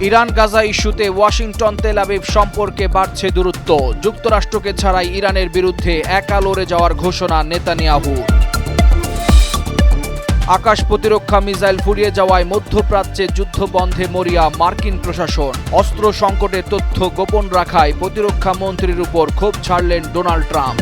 Iran Gaza ইস্যুতে Washington Tel Aviv সম্পর্কে বাড়ছে দূরত্ব। যুক্তরাষ্ট্রকে ছাড়াই ইরানের বিরুদ্ধে একা লড়ে যাওয়ার ঘোষণা নেতানিয়াহুর। আকাশ প্রতিরক্ষা মিসাইল ফুরিয়ে যাওয়ায় মধ্যপ্রাচ্যে যুদ্ধ বন্ধে মরিয়া মার্কিন প্রশাসন। অস্ত্র সংকটে তথ্য গোপন রাখায় প্রতিরক্ষা মন্ত্রীর উপর ক্ষোভ ছাড়লেন ডোনাল্ড ট্রাম্প।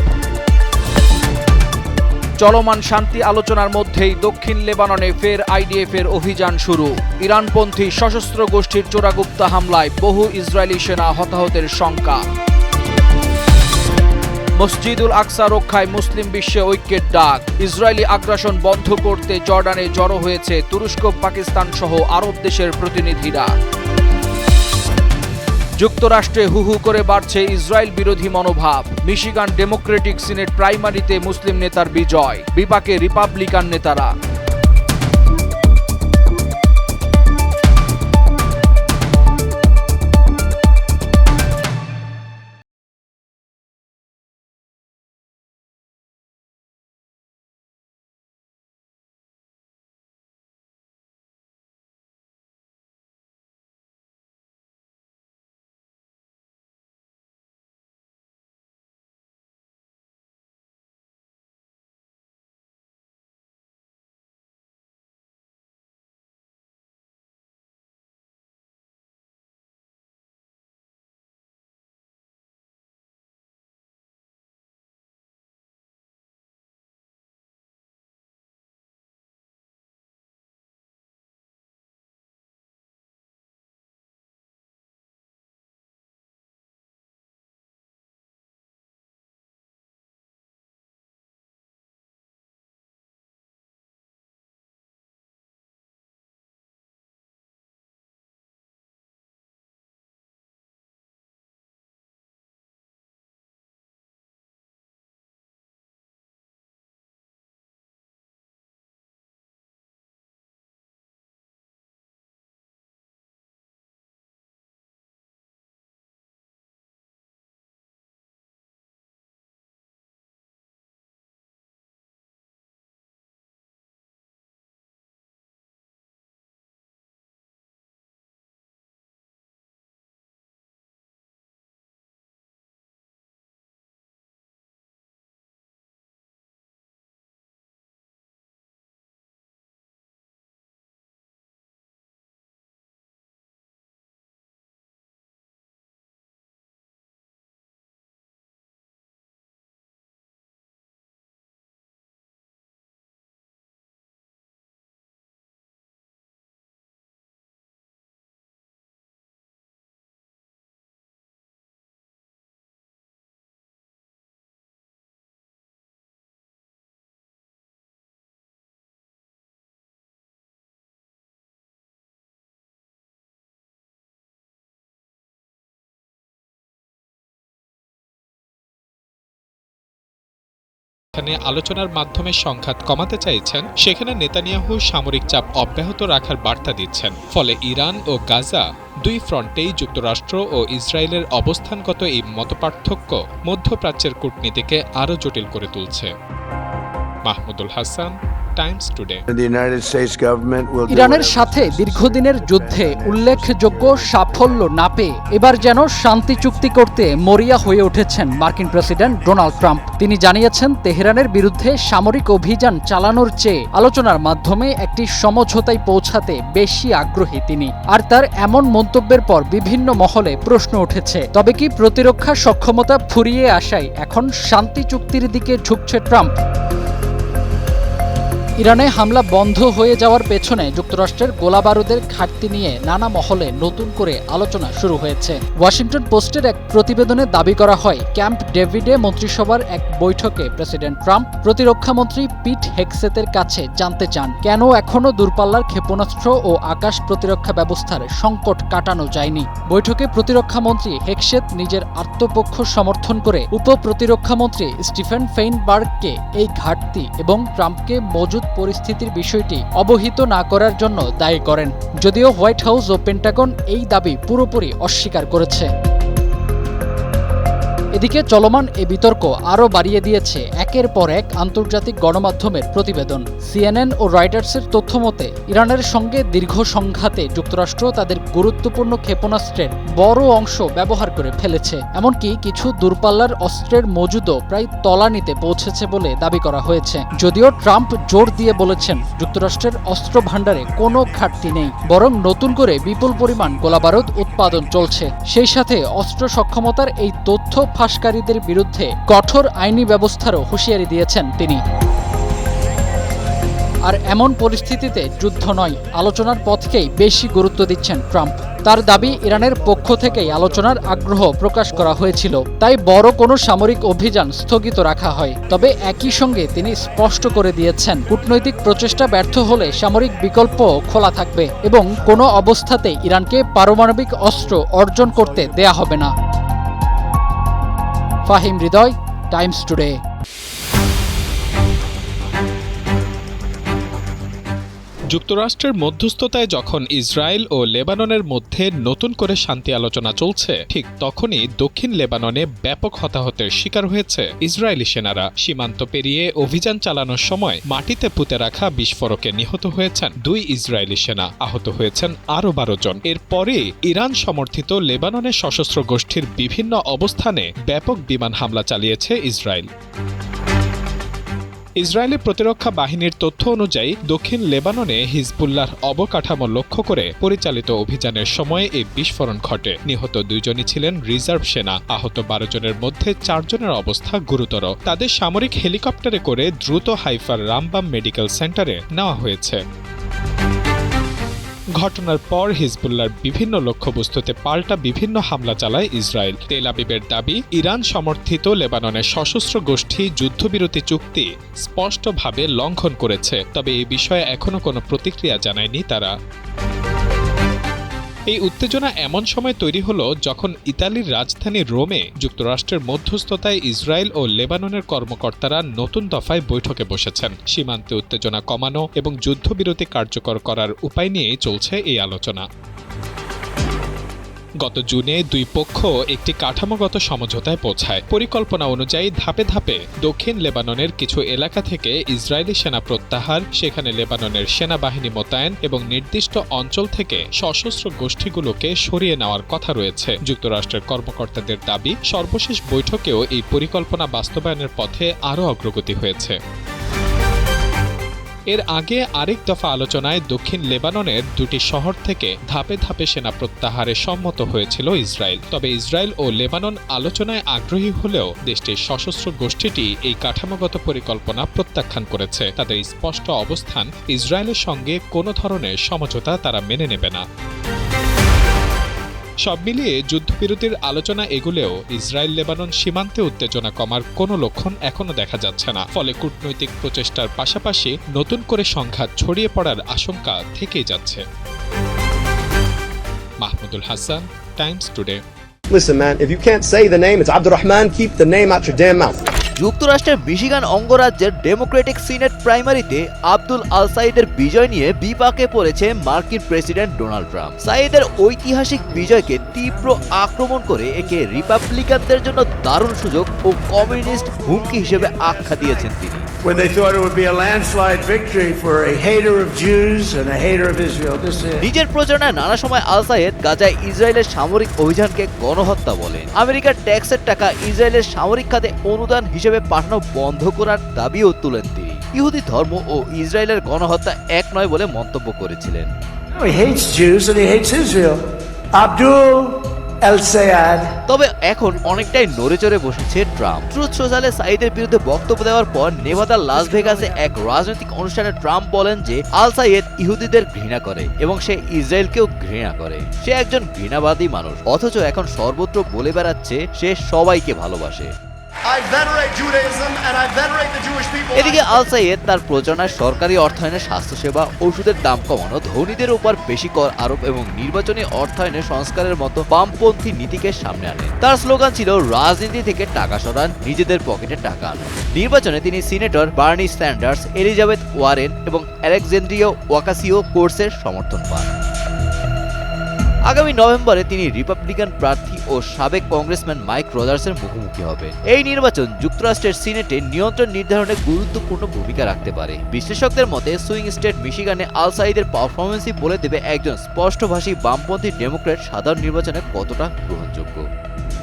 চলমান শান্তি আলোচনার মধ্যেই দক্ষিণ লেবাননে ফের আইডিএফের অভিযান শুরু। ইরানপন্থী সশস্ত্র গোষ্ঠীর চোরাগুপ্তা হামলায় বহু ইসরায়েলি সেনা হতাহতের শঙ্কা। মসজিদুল আকসা রক্ষায় মুসলিম বিশ্বে ঐক্যের ডাক। ইসরায়েলি আগ্রাসন বন্ধ করতে জর্ডানে জড়ো হয়েছে তুরস্ক, পাকিস্তান সহ আরব দেশের প্রতিনিধিরা। যুক্তরাষ্ট্রে হু হু করে বাড়ছে ইসরায়েল বিরোধী মনোভাব। মিশিগান ডেমোক্রেটিক সিনেট প্রাইমারিতে মুসলিম নেতার বিজয়, বিপাকে রিপাবলিকান নেতারা। এখানে আলোচনার মাধ্যমে সংঘাত কমাতে চাইছেন, সেখানে নেতানিয়াহু সামরিক চাপ অব্যাহত রাখার বার্তা দিচ্ছেন। ফলে ইরান ও গাজা দুই ফ্রন্টেই যুক্তরাষ্ট্র ও ইসরায়েলের অবস্থানগত এই মতপার্থক্য মধ্যপ্রাচ্যের কূটনীতিকে আরও জটিল করে তুলছে। Mahmudul Hasan, Times today. ইরানের সাথে দীর্ঘদিনের যুদ্ধে উল্লেখযোগ্য সাফল্য না পেয়ে এবার যেন শান্তি চুক্তি করতে মরিয়া হয়ে উঠেছেন মার্কিন প্রেসিডেন্ট ডোনাল্ড ট্রাম্প। তিনি জানিয়েছেন, তেহরানের বিরুদ্ধে সামরিক অভিযান চালানোর চেয়ে আলোচনার মাধ্যমে একটি সমঝোতায় পৌঁছাতে বেশি আগ্রহী তিনি। আর তার এমন মন্তব্যের পর বিভিন্ন মহলে প্রশ্ন উঠেছে, তবে কি প্রতিরক্ষা সক্ষমতা ফুরিয়ে আসায় এখন শান্তি চুক্তির দিকে ঝুঁকছে ট্রাম্প? ইরানে হামলা বন্ধ হয়ে যাওয়ার পেছনে যুক্তরাষ্ট্রের গোলাবারুদের ঘাটতি নিয়ে নানা মহলে নতুন করে আলোচনা শুরু হয়েছে। ওয়াশিংটন পোস্টের এক প্রতিবেদনে দাবি করা হয়, ক্যাম্প ডেভিডে মন্ত্রিসভার এক বৈঠকে প্রেসিডেন্ট ট্রাম্প প্রতিরক্ষামন্ত্রী পিট হেগসেতের কাছে জানতে চান, কেন এখনও দূরপাল্লার ক্ষেপণাস্ত্র ও আকাশ প্রতিরক্ষা ব্যবস্থার সংকট কাটানো যায়নি। বৈঠকে প্রতিরক্ষামন্ত্রী হেগসেত নিজের আত্মপক্ষ সমর্থন করে উপপ্রতিরক্ষামন্ত্রী স্টিফেন ফেইনবার্গকে এই ঘাটতি এবং ট্রাম্পকে মজুদ পরিস্থিতির বিষয়টি অবহিত না করার জন্য দায়ী করেন। যদিও হোয়াইট হাউস ও পেন্টাগন এই দাবি পুরোপুরি অস্বীকার করেছে। এদিকে চলমান এ বিতর্ক আরও বাড়িয়ে দিয়েছে একের পর এক আন্তর্জাতিক গণমাধ্যমের প্রতিবেদন। সিএনএন ও রয়টার্সের তথ্যমতে ইরানের সঙ্গে দীর্ঘ সংঘাতে যুক্তরাষ্ট্র তাদের গুরুত্বপূর্ণ ক্ষেপণাস্ত্রের বড় অংশ ব্যবহার করে ফেলেছে। এমনকি কিছু দূরপাল্লার অস্ত্রের মজুদও প্রায় তলানিতে পৌঁছেছে বলে দাবি করা হয়েছে। যদিও ট্রাম্প জোর দিয়ে বলেছেন যুক্তরাষ্ট্রের অস্ত্র ভাণ্ডারে কোনো ঘাটতি নেই, বরং নতুন করে বিপুল পরিমাণ গোলাবারুদ উৎপাদন চলছে। সেই সাথে অস্ত্র সক্ষমতার এই তথ্য ফাঁসকারীদের বিরুদ্ধে কঠোর আইনি ব্যবস্থারও হুঁশিয়ারি দিয়েছেন তিনি। আর এমন পরিস্থিতিতে যুদ্ধ নয়, আলোচনার পথকেই বেশি গুরুত্ব দিচ্ছেন ট্রাম্প। তার দাবি, ইরানের পক্ষ থেকেই আলোচনার আগ্রহ প্রকাশ করা হয়েছিল, তাই বড় কোনো সামরিক অভিযান স্থগিত রাখা হয়। তবে একই সঙ্গে তিনি স্পষ্ট করে দিয়েছেন, কূটনৈতিক প্রচেষ্টা ব্যর্থ হলে সামরিক বিকল্প খোলা থাকবে এবং কোনো অবস্থাতেই ইরানকে পারমাণবিক অস্ত্র অর্জন করতে দেয়া হবে না। ফাহিম হৃদয়, টাইমস টুডে। যুক্তরাষ্ট্রের মধ্যস্থতায় যখন ইসরায়েল ও লেবাননের মধ্যে নতুন করে শান্তি আলোচনা চলছে, ঠিক তখনই দক্ষিণ লেবাননে ব্যাপক হতাহতের শিকার হয়েছে ইসরায়েলি সেনারা। সীমান্ত পেরিয়ে অভিযান চালানোর সময় মাটিতে পুঁতে রাখা বিস্ফোরকে নিহত হয়েছেন 2 ইসরায়েলি সেনা, আহত হয়েছেন আরও 12 জন। এরপরে ইরান সমর্থিত লেবাননের সশস্ত্র গোষ্ঠীর বিভিন্ন অবস্থানে ব্যাপক বিমান হামলা চালিয়েছে ইসরায়েল। ইসরায়েলের প্রতিরক্ষা বাহিনীর তথ্য অনুযায়ী দক্ষিণ লেবাননে হিজবুল্লাহর অবকাঠামো লক্ষ্য করে পরিচালিত অভিযানের সময় এই বিস্ফোরণ ঘটে। নিহত 2 জনই ছিলেন রিজার্ভ সেনা। আহত 12 জনের মধ্যে 4 জনের অবস্থা গুরুতর। তাদের সামরিক হেলিকপ্টারে করে দ্রুত হাইফার রামবাম মেডিকেল সেন্টারে নেওয়া হয়েছে। ঘটনার পর হিজবুল্লাহর বিভিন্ন লক্ষ্যবস্তুতে পাল্টা বিভিন্ন হামলা চালায় ইসরায়েল। তেল আবিবের দাবি, ইরান সমর্থিত লেবাননের সশস্ত্র গোষ্ঠী যুদ্ধবিরতি চুক্তি স্পষ্টভাবে লঙ্ঘন করেছে, তবে এই বিষয়ে এখনো কোনো প্রতিক্রিয়া জানায়নি তারা। এই উত্তেজনা এমন সময় তৈরি হলো যখন ইতালির রাজধানী রোমে যুক্তরাষ্ট্রের মধ্যস্থতায় ইসরায়েল ও লেবাননের কর্মকর্তারা নতুন দফায় বৈঠকে বসেছেন। সীমান্তে উত্তেজনা কমানো এবং যুদ্ধবিরতি কার্যকর করার উপায় নিয়েই চলছে এই আলোচনা। গত জুনে 2 পক্ষ একটি কাঠামোগত সমঝোতায় পৌঁছায়। পরিকল্পনা অনুযায়ী ধাপে ধাপে দক্ষিণ লেবাননের কিছু এলাকা থেকে ইসরায়েলি সেনা প্রত্যাহার, সেখানে লেবাননের সেনাবাহিনী মোতায়েন এবং নির্দিষ্ট অঞ্চল থেকে সশস্ত্র গোষ্ঠীগুলোকে সরিয়ে নেওয়ার কথা রয়েছে। যুক্তরাষ্ট্রের কর্মকর্তাদের দাবি, সর্বশেষ বৈঠকেও এই পরিকল্পনা বাস্তবায়নের পথে আরও অগ্রগতি হয়েছে। এর আগে আরেক দফা আলোচনায় দক্ষিণ লেবাননের 2টি শহর থেকে ধাপে ধাপে সেনা প্রত্যাহারে সম্মত হয়েছিল ইসরায়েল। তবে ইসরায়েল ও লেবানন আলোচনায় আগ্রহী হলেও দেশটির সশস্ত্র গোষ্ঠীটি এই কাঠামোগত পরিকল্পনা প্রত্যাখ্যান করেছে। তাদের স্পষ্ট অবস্থান, ইসরায়েলের সঙ্গে কোনো ধরনের সমঝোতা তারা মেনে নেবে না। সব মিলিয়ে যুদ্ধবিরতির আলোচনা এগুলেও ইসরায়েল লেবানন সীমান্তে উত্তেজনা কমার কোনো লক্ষণ এখনো দেখা যাচ্ছে না। ফলে কূটনৈতিক প্রচেষ্টার পাশাপাশি নতুন করে সংঘাত ছড়িয়ে পড়ার আশঙ্কা থেকেই যাচ্ছে। Mahmudul Hasan, Times today. Listen man, if you can't say the name, it's Abdurrahman, keep the name out your damn mouth. যুক্তরাষ্ট্রের মিশিগান অঙ্গরাজ্যের ডেমোক্রেটিক সিনেট প্রাইমারিতে আব্দুল আল সাইদের বিজয় নিয়ে বিপাকে পড়েছে মার্কিন প্রেসিডেন্ট ডোনাল্ড ট্রাম্প। সাইদের ঐতিহাসিক বিজয়কে তীব্র আক্রমণ করে একে রিপাবলিকানদের জন্য দারুণ সুযোগ ও কমিউনিস্ট হুমকি হিসেবে আখ্যা দিয়েছেন তিনি। When they thought it would be a landslide victory for a hater of Jews and a hater of Israel. নিজের প্রচারণায় নানা সময় আল সাইদ গাজায় ইসরায়েলের সামরিক অভিযানকে গণহত্যা বলেন। আমেরিকার ট্যাক্সের টাকা ইসরায়েলের সামরিক খাতে অনুদান হিসেবে পাঠানো বন্ধ করার দাবিও তুলেন তিনি। ইহুদি ধর্ম ও ইসরায়েলের গণহত্যা এক নয় বলে মন্তব্য করেছিলেন। He hates Jews and he hates Israel. Abdul al-Sayed. তবে এখন অনেকটাই নড়েচড়ে বসেছে ট্রাম্প। ট্রুথ সোশ্যালে সাইদের বিরুদ্ধে বক্তব্য দেওয়ার পর নেভাদার লাস ভেগাসে এক রাজনৈতিক অনুষ্ঠানে ট্রাম্প বলেন যে আল সাইদ ইহুদিদের ঘৃণা করে এবং সে ইসরায়েলকেও ঘৃণা করে। সে একজন ঘৃণাবাদী মানুষ, অথচ এখন সর্বত্র বলে বেড়াচ্ছে সে সবাইকে ভালোবাসে। এদিকে আল সাইদ তার প্রচারণায় সরকারি অর্থায়নে স্বাস্থ্যসেবা, ওষুধের দাম কমানো, ধনীদের উপর বেশি কর আরোপ এবং নির্বাচনী অর্থায়নে সংস্কারের মতো বামপন্থী নীতিকে সামনে আনেন। তার স্লোগান ছিল রাজনীতি থেকে টাকা সরান, নিজেদের পকেটে টাকা আনুন। নির্বাচনে তিনি senator Bernie Sanders, Elizabeth Warren এবং আলেকজান্দ্রিয়া ওয়াকাসিও-কোর্সের সমর্থন পান। আগামী নভেম্বরে তিনি রিপাবলিকান প্রার্থী ও সাবেক কংগ্রেসম্যান মাইক রজার্সের মুখোমুখি হবেন। এই নির্বাচন যুক্তরাষ্ট্রের সিনেটে নিয়ন্ত্রণ নির্ধারণে গুরুত্বপূর্ণ ভূমিকা রাখতে পারে। বিশ্লেষকদের মতে সুইং স্টেট মিশিগানে আল সাইদের পারফরমেন্সই বলে দেবে একজন স্পষ্টভাষী বামপন্থী ডেমোক্র্যাট সাধারণ নির্বাচনে কতটা গ্রহণযোগ্য।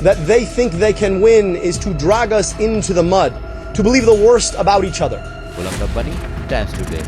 That they think they can win is to drag us into the mud, to believe the worst about each other. Golam Rabbani, Times today.